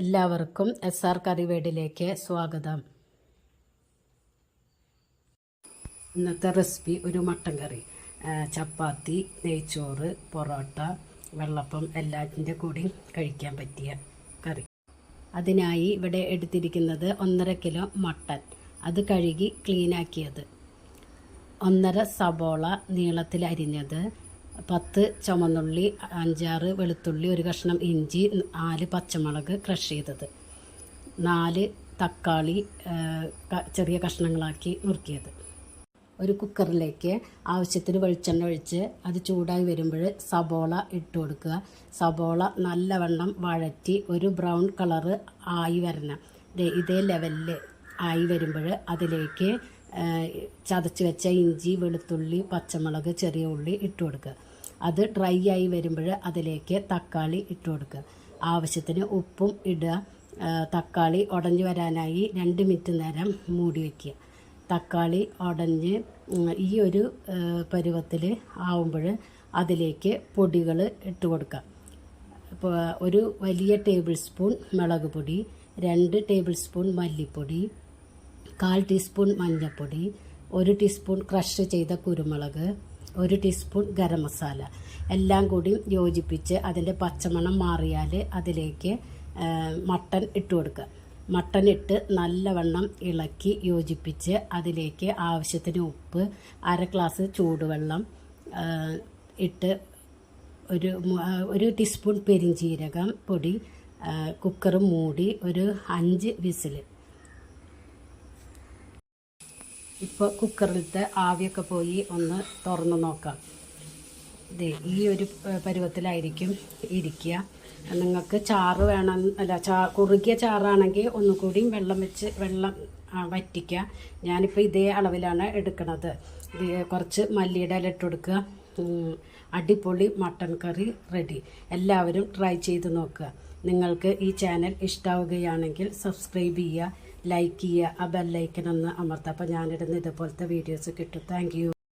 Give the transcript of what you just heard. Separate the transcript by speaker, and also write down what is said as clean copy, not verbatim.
Speaker 1: എല്ലാവർക്കും SR കറിവേടിലേക്ക് സ്വാഗതം. ഇന്നത്തെ റെസിപ്പി ഒരു മട്ടൻ കറി. ചപ്പാത്തി, നെയ്ച്ചോറ്, പൊറോട്ട, വെള്ളപ്പം എല്ലാത്തിൻ്റെ കൂടി കഴിക്കാൻ പറ്റിയ കറി. അതിനായി ഇവിടെ എടുത്തിരിക്കുന്നത് 1.5 കിലോ മട്ടൻ. അത് കഴുകി ക്ലീനാക്കിയത്, 1.5 സബോള നീളത്തിൽ അരിഞ്ഞത്, 10 ചുമന്നുള്ളി, 5-6 വെളുത്തുള്ളി, 1 കഷ്ണം ഇഞ്ചി, 4 പച്ചമുളക് ക്രഷ് ചെയ്തത്, 4 തക്കാളി ചെറിയ കഷ്ണങ്ങളാക്കി നുറുക്കിയത്. ഒരു കുക്കറിലേക്ക് ആവശ്യത്തിന് വെളിച്ചെണ്ണ ഒഴിച്ച് അത് ചൂടായി വരുമ്പോൾ സബോള ഇട്ട് കൊടുക്കുക. സബോള നല്ലവണ്ണം വഴറ്റി ഒരു ബ്രൗൺ കളറ് ആയി വരണം. ഇതേ ലെവലിൽ ആയി വരുമ്പോൾ അതിലേക്ക് ചതച്ച് വെച്ച ഇഞ്ചി, വെളുത്തുള്ളി, പച്ചമുളക്, ചെറിയ ഉള്ളി ഇട്ട് കൊടുക്കുക. അത് ഡ്രൈ ആയി വരുമ്പോൾ അതിലേക്ക് തക്കാളി ഇട്ട് കൊടുക്കുക. ആവശ്യത്തിന് ഉപ്പും ഇടുക. തക്കാളി ഉടഞ്ഞു വരാനായി 2 മിനിറ്റ് നേരം മൂടി വയ്ക്കുക. തക്കാളി ഉടഞ്ഞ് ഈ ഒരു പരുവത്തിൽ ആവുമ്പോൾ അതിലേക്ക് പൊടികൾ ഇട്ട് കൊടുക്കുക. ഇപ്പോൾ ഒരു വലിയ ടേബിൾ സ്പൂൺ മുളക് പൊടി, 2 ടേബിൾ സ്പൂൺ മല്ലിപ്പൊടി, 1/4 ടീസ്പൂൺ മഞ്ഞൾപ്പൊടി, 1 ടീസ്പൂൺ ക്രഷ് ചെയ്ത കുരുമുളക്, 1 ടീസ്പൂൺ ഗരം മസാല എല്ലാം കൂടി യോജിപ്പിച്ച് അതിൻ്റെ പച്ചമണം മാറിയാൽ അതിലേക്ക് മട്ടൻ ഇട്ട് കൊടുക്കുക. മട്ടൻ ഇട്ട് നല്ലവണ്ണം ഇളക്കി യോജിപ്പിച്ച് അതിലേക്ക് ആവശ്യത്തിന് ഉപ്പ്, 1/2 ഗ്ലാസ് ചൂടുവെള്ളം ഇട്ട് 1 ടീസ്പൂൺ പെരിഞ്ജീരകം പൊടി, കുക്കർ മൂടി ഒരു 5 വിസിൽ. ഇപ്പോൾ കുക്കറിലത്തെ ആവിയൊക്കെ പോയി ഒന്ന് തുറന്ന് നോക്കാം. ഈ ഒരു പരുവത്തിലായിരിക്കും ഇരിക്കുക. നിങ്ങൾക്ക് ചാറ് വേണം, കുറുകിയ ചാറാണെങ്കിൽ ഒന്നുകൂടി വെള്ളം വറ്റിക്കുക. ഞാനിപ്പോൾ ഇതേ അളവിലാണ് എടുക്കുന്നത്. കുറച്ച് മല്ലിയുടെ ഇല ഇട്ട് കൊടുക്കുക. അടിപൊളി മട്ടൻ കറി റെഡി. എല്ലാവരും ട്രൈ ചെയ്ത് നോക്കുക. നിങ്ങൾക്ക് ഈ ചാനൽ ഇഷ്ടമാവുകയാണെങ്കിൽ സബ്സ്ക്രൈബ് ചെയ്യുക, ലൈക്ക് ചെയ്യുക, ആ ബെല്ലൈക്കൺ ഒന്ന് അമർത്തുക. അപ്പോൾ ഞാനിടുന്ന ഇതുപോലത്തെ വീഡിയോസ് കിട്ടും. Thank you.